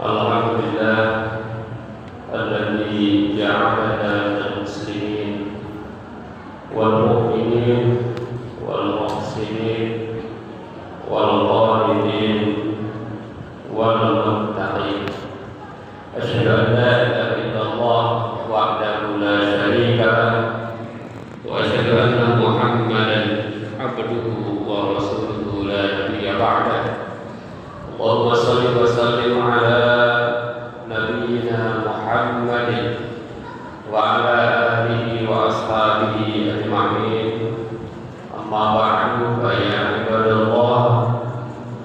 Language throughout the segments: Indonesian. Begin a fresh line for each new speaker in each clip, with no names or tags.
Alhamdulillah alladzi ja'alana minal muslimin wal mu'minin wal muhsinin wal qanitin wal muttaqin. Asyhadu an la ilaha illallah wahdahu la syarika lah wa asyhadu anna Muhammadan abduhu wa rasuluhu la nabiyya ba'dah. Allahumma shalli wa sallim ala nabiyyina Muhammadin wa ala alihi wa ashabihi ajma'in. Amma ba'du, fa ya ibadallah,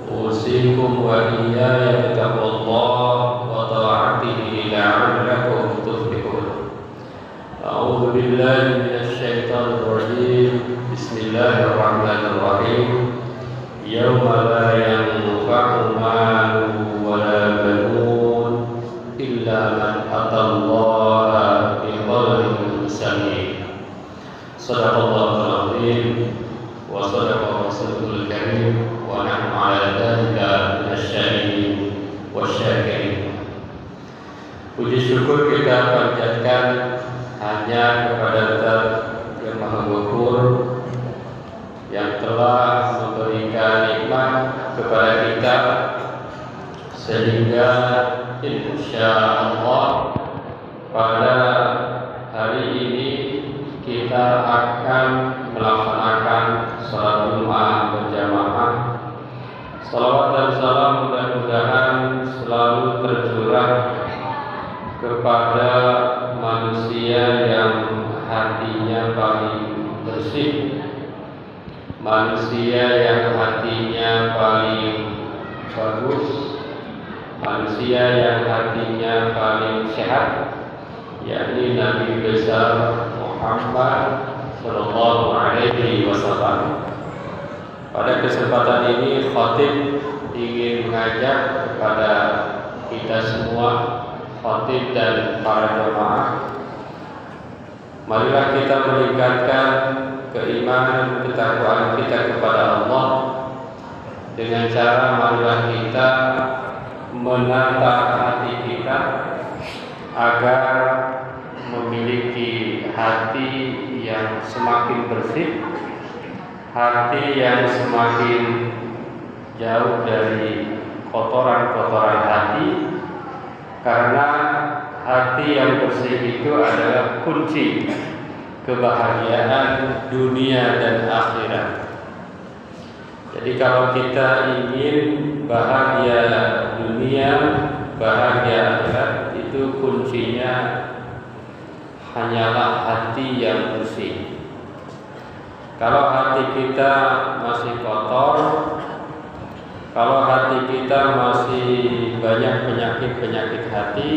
usikum wa iyaya bittaqwallah wa ta'atihi la'allakum tuflihun. A'udzu billahi minasy syaithanir rajim. Bismillahirrahmanirrahim. Yauma la yanfa'u malun wa la banun illa man atallaha biqalbin salim. Shadaqallahul azim wa shadaqa rasulul karim wa nahnu 'ala dzalika minasyahidin wasyakirin. Puji syukur kita panjatkan hanya kepada Zat yang Maha Ghafur, yang telah memberikan nikmat kepada kita sehingga insyaallah pada hari ini kita akan melaksanakan salat Jumat berjamaah. Salawat dan salam mudah-mudahan selalu tercurah kepada manusia yang hatinya paling bersih, manusia yang hatinya paling bagus, manusia yang hatinya paling sehat, yakni Nabi besar Muhammad sallallahu alaihi wasallam. Pada kesempatan ini khatib ingin mengajak kepada kita semua, khatib dan para jemaah, marilah kita meningkatkan keimanan ketakwaan kita kepada Allah dengan cara marilah kita menata hati kita agar memiliki hati yang semakin bersih, hati yang semakin jauh dari kotoran-kotoran hati, karena hati yang bersih itu adalah kunci kebahagiaan dunia dan akhirat. Jadi kalau kita ingin bahagia dunia, bahagia akhirat, itu kuncinya hanyalah hati yang bersih. Kalau hati kita masih kotor, kalau hati kita masih banyak penyakit-penyakit hati,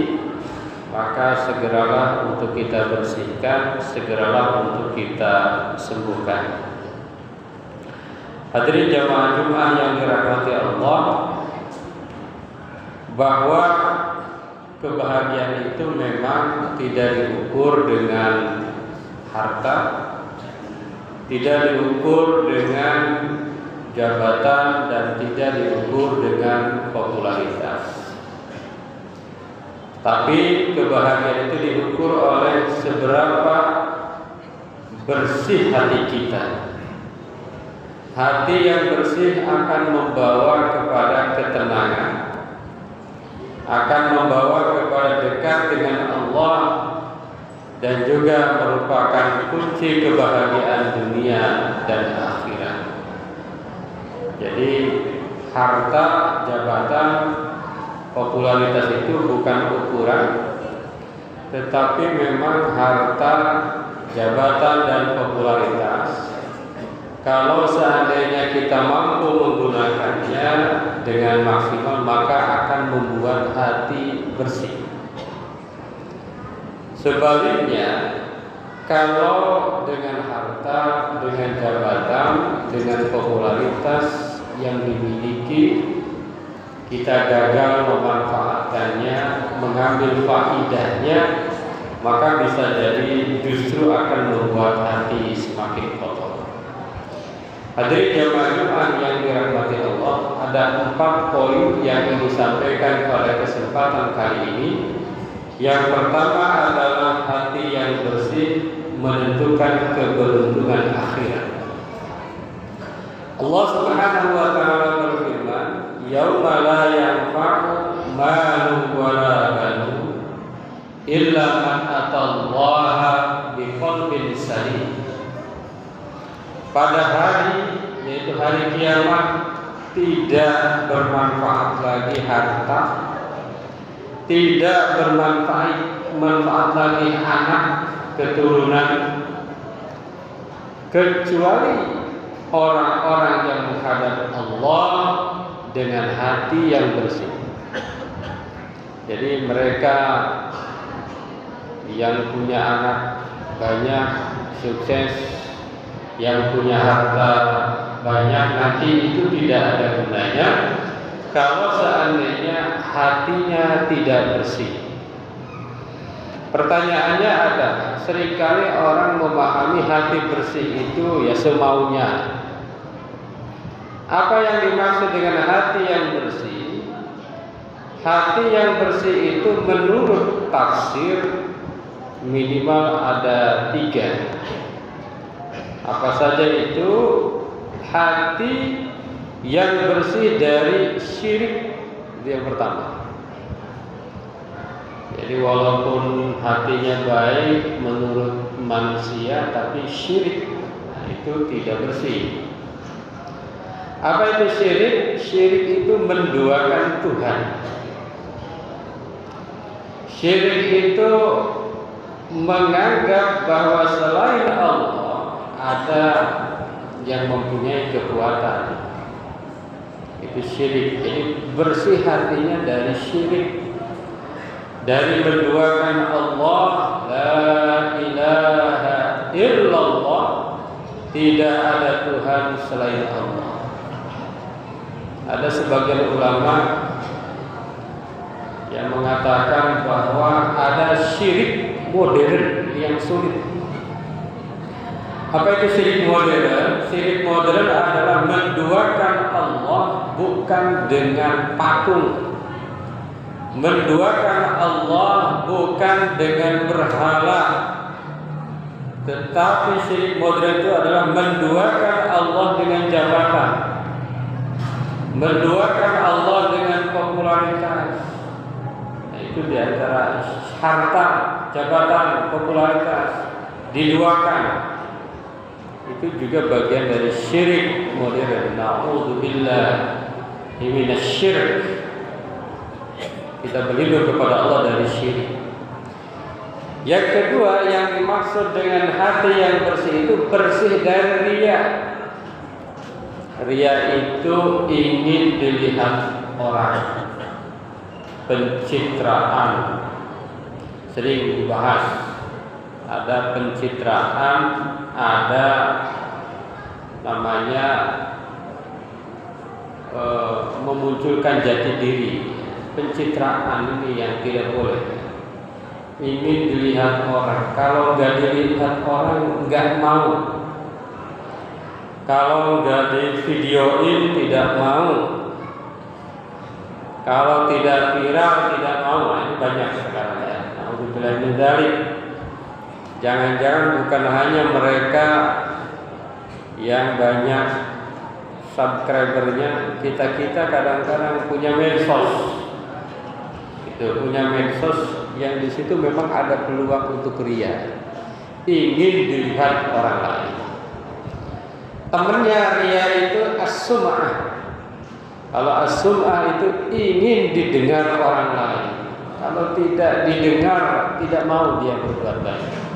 maka segeralah untuk kita bersihkan, segeralah untuk kita sembuhkan. Hadirin jamaah Jumat yang dirahmati Allah, bahwa kebahagiaan itu memang tidak diukur dengan harta, tidak diukur dengan jabatan, dan tidak diukur dengan popularitas. Tapi kebahagiaan itu diukur oleh seberapa bersih hati kita. Hati yang bersih akan membawa kepada ketenangan, akan membawa kepada dekat dengan Allah, dan juga merupakan kunci kebahagiaan dunia dan akhirat. Jadi harta, jabatan, popularitas itu bukan ukuran, tetapi memang harta, jabatan, dan popularitas, kalau seandainya kita mampu menggunakannya dengan maksimal, maka akan membuat hati bersih. Sebaliknya, kalau dengan harta, dengan jabatan, dengan popularitas yang dimiliki, kita gagal memanfaatkannya, mengambil faidahnya, maka bisa jadi justru akan membuat hati semakin kotor. Hadirin jamaah Jumat yang dirahmati Allah, ada 4 poin yang disampaikan pada kesempatan kali ini. Yang pertama adalah hati yang bersih menentukan keberuntungan akhirat. Allah Subhanahu wa taala berfirman, "Yauma la yanfa'u malun wala banun illa man atallaha biqalbin salim." Pada hari, yaitu hari kiamat, tidak bermanfaat lagi harta, tidak bermanfaat lagi anak, keturunan, kecuali orang-orang yang menghadap Allah dengan hati yang bersih. Jadi mereka yang punya anak banyak, sukses, yang punya harta banyak, nanti itu tidak ada gunanya kalau seandainya hatinya tidak bersih. Pertanyaannya adalah, seringkali orang memahami hati bersih itu ya semaunya. Apa yang dimaksud dengan hati yang bersih? Hati yang bersih itu menurut tafsir minimal ada 3. Apa saja itu? Hati yang bersih dari syirik, itu yang pertama. Jadi walaupun hatinya baik menurut manusia, tapi syirik, itu tidak bersih. Apa itu syirik? Syirik itu menduakan Tuhan. Syirik itu menganggap bahwa selain Allah ada yang mempunyai kekuatan. Itu syirik. Jadi bersih hatinya dari syirik, dari menduakan Allah, la ilaha illallah, tidak ada Tuhan selain Allah. Ada sebagian ulama yang mengatakan bahwa ada syirik modern yang sulit. Apa itu syirik modern? Syirik modern adalah menduakan Allah bukan dengan patung, menduakan Allah bukan dengan berhala. Tetapi syirik modern itu adalah menduakan Allah dengan jabatan, menduakan Allah dengan popularitas. Nah, itu diantara harta, jabatan, popularitas diduakan. Itu juga bagian dari syirik modern. Na'udzubillah minasy-syirk. Kita berlindung kepada Allah dari syirik. Yang kedua yang dimaksud dengan hati yang bersih itu bersih dari riya. Riya itu ingin dilihat orang, pencitraan. Sering dibahas. Ada pencitraan, ada namanya memunculkan jati diri. Pencitraan ini yang tidak boleh. Ingin dilihat orang. Kalau nggak dilihat orang, nggak mau. Kalau nggak di videoin, tidak mau. Kalau tidak viral, tidak mau. Ini banyak sekarang ya. Alhamdulillah min dzalik. Jangan-jangan bukan hanya mereka yang banyak subscribernya, kita kadang-kadang punya medsos. Itu punya medsos yang di situ memang ada peluang untuk ria, ingin dilihat orang lain. Temennya ria itu as-sum'ah. Kalau as-sum'ah itu ingin didengar orang lain. Kalau tidak didengar, tidak mau dia berbuat baik.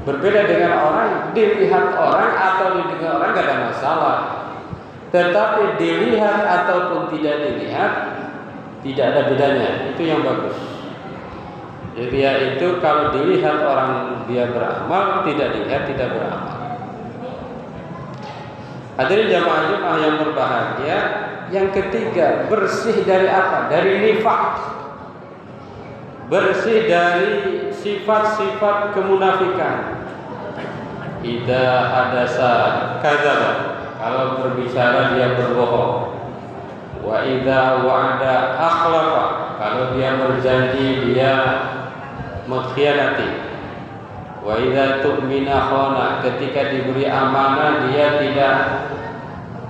Berbeda dengan orang, dilihat orang atau didengar orang gak ada masalah. Tetapi dilihat ataupun tidak dilihat, tidak ada bedanya. Itu yang bagus. Jadi ya itu kalau dilihat orang dia beramal, tidak dilihat tidak beramal. Hadirin jamaah yang berbahagia. Yang ketiga, bersih dari apa? Dari nifaq. Bersih dari sifat-sifat kemunafikan. idza hadasa kadzaba, kalau berbicara dia berbohong. Wa idza wa'ada akhlafa, kalau dia berjanji dia mengkhianati. Wa idza tu'mina khana, ketika diberi amanah dia tidak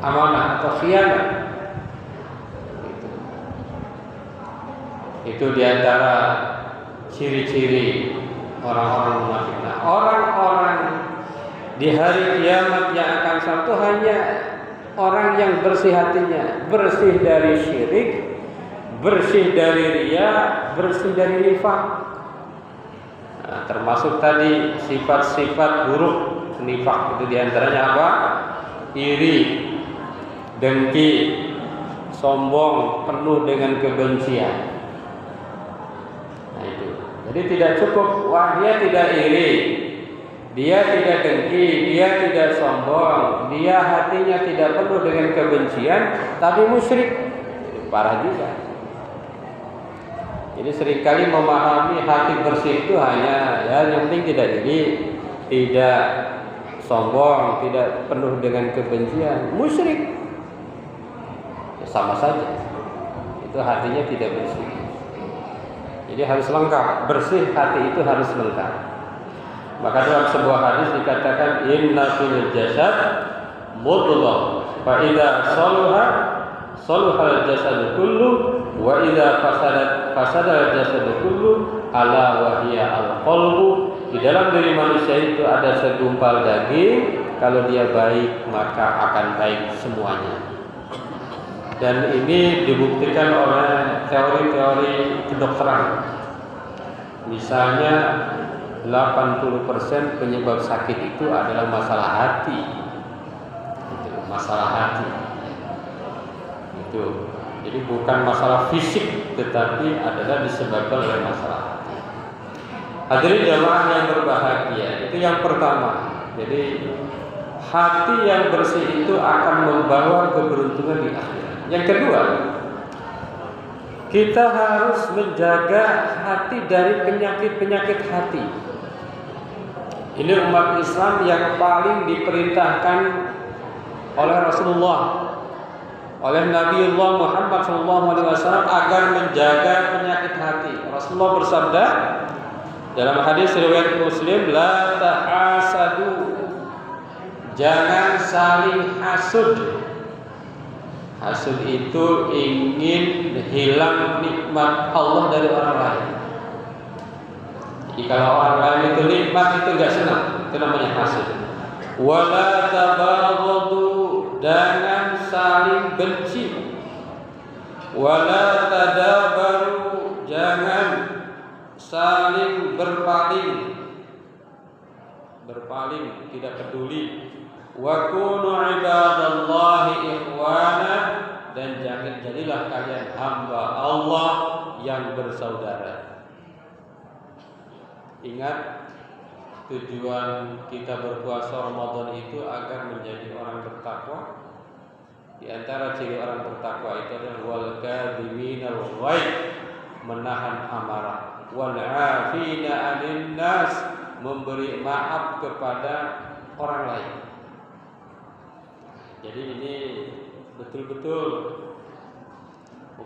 amanah atau khianat. Itu diantara ciri-ciri orang-orang munafik. Nah, orang-orang di hari kiamat yang akan satu hanya orang yang bersih hatinya, bersih dari syirik, bersih dari riya, bersih dari nifaq. Nah, termasuk tadi sifat-sifat buruk nifaq itu diantaranya apa? Iri, dengki, sombong, penuh dengan kebencian. Nah itu. Jadi tidak cukup, wah dia tidak iri, dia tidak dengki, dia tidak sombong, dia hatinya tidak penuh dengan kebencian, tapi musyrik. Parah juga. Jadi seringkali memahami hati bersih itu hanya ya yang penting tidak iri, tidak sombong, tidak penuh dengan kebencian, musyrik. Ya, sama saja. Itu hatinya tidak bersih. Jadi harus lengkap, bersih hati itu harus lengkap. Maka dalam sebuah hadis dikatakan inna fil jasad mudghah fa idza salaha salaha al-jasad kullu wa idza fasada al-jasad kullu ala wa hiya al-qalbu. Di dalam diri manusia itu ada segumpal daging, kalau dia baik maka akan baik semuanya. Dan ini dibuktikan oleh teori-teori kedokteran. Misalnya 80% penyebab sakit itu adalah masalah hati. Masalah hati. Itu. Jadi bukan masalah fisik, tetapi adalah disebabkan oleh masalah hati. Hadirin jamaah yang berbahagia, itu yang pertama. Jadi hati yang bersih itu akan membawa keberuntungan di akhirat. Yang kedua, kita harus menjaga hati dari penyakit-penyakit hati. Ini umat Islam yang paling diperintahkan oleh Rasulullah, oleh Nabiullah Muhammad SAW agar menjaga penyakit hati. Rasulullah bersabda dalam hadis riwayat Muslim, la tahasadu, jangan saling hasud. Hasud itu ingin hilang nikmat Allah dari orang lain. Jadi kalau orang lain itu nikmat itu enggak senang, itu namanya hasud. Wala tabaghadu, jangan saling benci. Wala tadabaru, jangan saling berpaling. Berpaling, tidak peduli. Wa kunu ibadallahi ikhwana, dan jadilah kalian hamba Allah yang bersaudara. Ingat, tujuan kita berpuasa Ramadan itu agar menjadi orang bertakwa. Di antara ciri orang bertakwa itu adalah wal kadhiminal ghaidh, menahan amarah, wal 'afina 'anil nas, memberi maaf kepada orang lain. Jadi ini betul-betul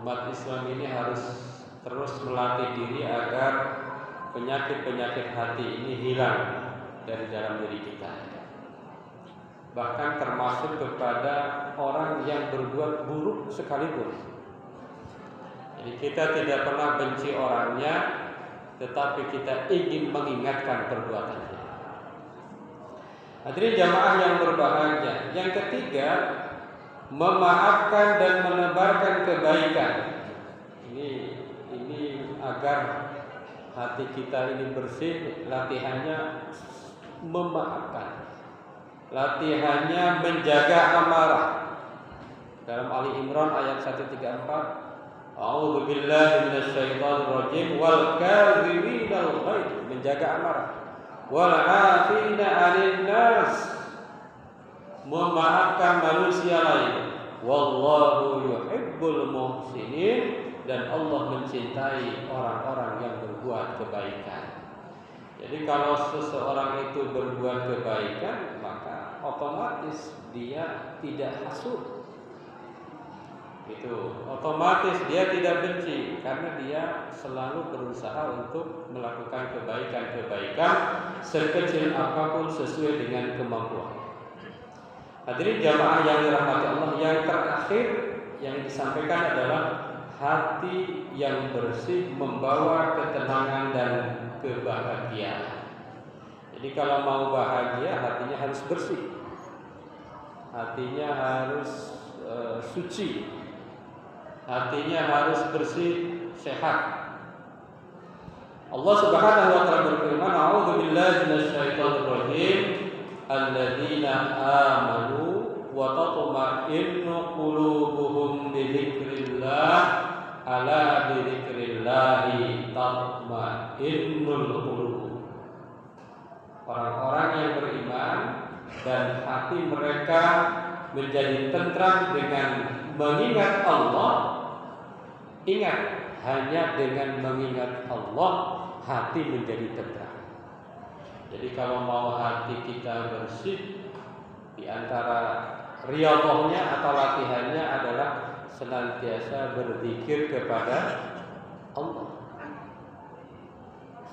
umat Islam ini harus terus melatih diri agar penyakit-penyakit hati ini hilang dari dalam diri kita. Bahkan termasuk kepada orang yang berbuat buruk sekalipun. Jadi kita tidak pernah benci orangnya, tetapi kita ingin mengingatkan perbuatannya. Hadirin jamaah yang berbahagia. Yang ketiga, memaafkan dan menebarkan kebaikan. Ini agar hati kita ini bersih, latihannya memaafkan. Latihannya menjaga amarah. Dalam Ali Imran ayat 134, A'udzu billahi minasyaitonir rajim wal kadhiminal ghaidh, menjaga amarah. Wal 'afina 'anil nas, memaafkan manusia lain. Wallahu yuhibbul muhsinin, dan Allah mencintai orang-orang yang berbuat kebaikan. Jadi kalau seseorang itu berbuat kebaikan, maka otomatis dia tidak hasud. Itu otomatis dia tidak benci karena dia selalu berusaha untuk melakukan kebaikan-kebaikan sekecil apapun sesuai dengan kemampuan. Hadirin jamaah yang dirahmati Allah, yang terakhir yang disampaikan adalah hati yang bersih membawa ketenangan dan kebahagiaan. Jadi kalau mau bahagia, hatinya harus bersih, hatinya harus suci, hatinya harus bersih, sehat. Allah Subhanahu wa taala berfirman, "A'udzu billahi minasyaitonir rajim. Alladzina amanu wa tatma'innu qulubuhum bi dzikrillah. Ala bi dzikrillahi tatma'innul qulub." Orang-orang yang beriman dan hati mereka menjadi tentram dengan mengingat Allah. Ingat, hanya dengan mengingat Allah hati menjadi tentram. Jadi kalau mau hati kita bersih, di antara riyadhahnya atau latihannya adalah senantiasa berzikir kepada Allah.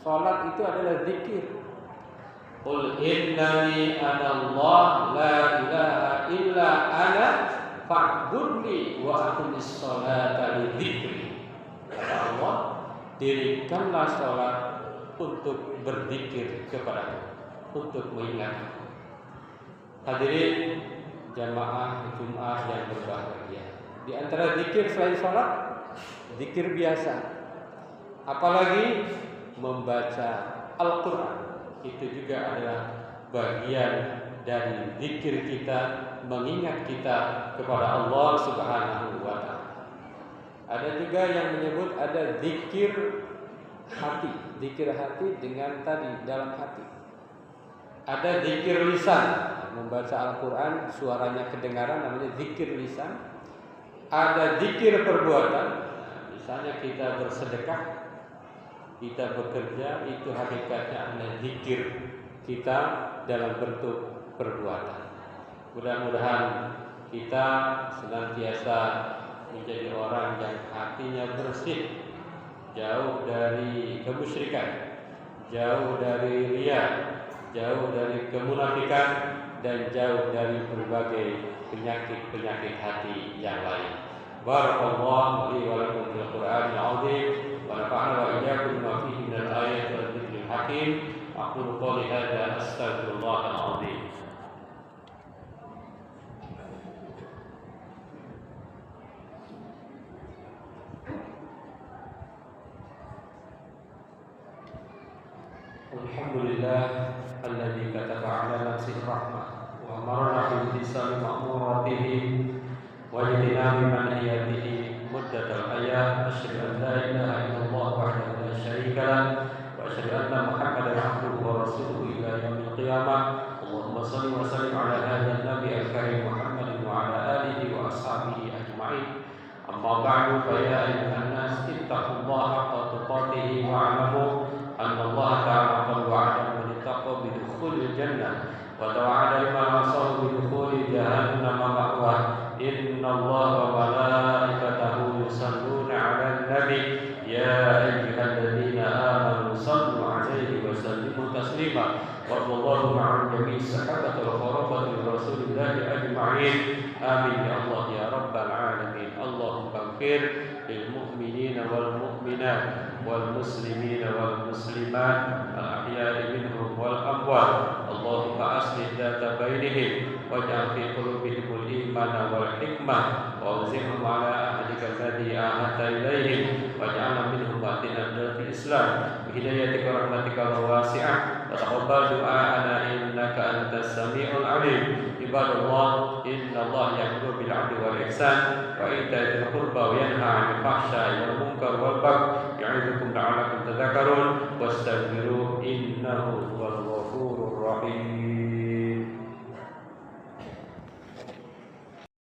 Salat itu adalah zikir. Qul innani anallah la ilaha illa ana fa'budni wa aqimis sholata li dzikri. Kata Allah, dirikanlah salat untuk berzikir kepada, untuk mengingat. Hadirin jamaah Jumat yang berbahagia, di antara zikir selain salat, zikir biasa, apalagi membaca Al-Quran, itu juga adalah bagian dari zikir kita, mengingat kita kepada Allah Subhanahu wa taala. Ada juga yang menyebut ada zikir hati, zikir hati dengan tadi dalam hati. Ada zikir lisan, membaca Al-Quran suaranya kedengaran, namanya zikir lisan. Ada zikir perbuatan, misalnya kita bersedekah, kita bekerja, itu hakikatnya adalah zikir kita dalam bentuk perbuatan. Mudah-mudahan kita senantiasa menjadi orang yang hatinya bersih, jauh dari kemusyrikan, jauh dari riya, jauh dari kemunafikan, dan jauh dari berbagai penyakit-penyakit hati yang lain. Barakallahu li wa lakum fil Qur'anil 'azim wa nafa'ana wa iyyakum bima fihi minal ayati wal dzikril hakim. Aqulu qouli hadza astaghfirullahal 'azim. Alhamdulillah alladzi kataba 'ala nafsihi rahmah wa amarna bi imtisali ma'muratihi wa ijtinabi manhiyatihi muddatal hayat. Asyhadu an la ilaha illallah wahdahu la syarika lah wa asyhadu anna Muhammadan 'abduhu wa rasuluhu ila yaumil qiyamah. Allahumma shalli wa sallim 'ala hadzal nabi al-karim Muhammadin wa 'ala alihi wa ashabihi ajma'in. Amma ba'du, fa ya ayyuhan nas ittaqullaha haqqa tuqatih wa 'alamu أن الله تعالى قد وعد من اتقى بدخول الجنة وتوعد لمن عصاه بدخول جهنم مأواه. إن الله وملائكته يصلون على النبي يا أيها الذين آمنوا صلوا عليه وسلموا تسليما. وارض اللهم عن جميع الصحابة والخلفاء رسول الله أجمعين. آمين يا الله يا رب العالمين. اللهم اغفر للمؤمنين والمؤمنات والمسلمين والمسلمات الأحياء منهم والأموات. اللهم أصلح ذات بينهم واجعل في قلوبهم الإيمان والحكمة وأوزعهم على عهدك الذي عاهدت إليهم واجعلنا منهم باطنا ذات الإسلام بهدايتك ورحمتك الواسعة. وتقبل دعاءنا إنك أنت السميع العليم. عباد الله إن الله يأمر بالعدل والإحسان وإيتاء ذي القربى وينهى عن الفحشاء والمنكر والبغي يعظكم لعلكم تذكرون واستغفروه إنه هو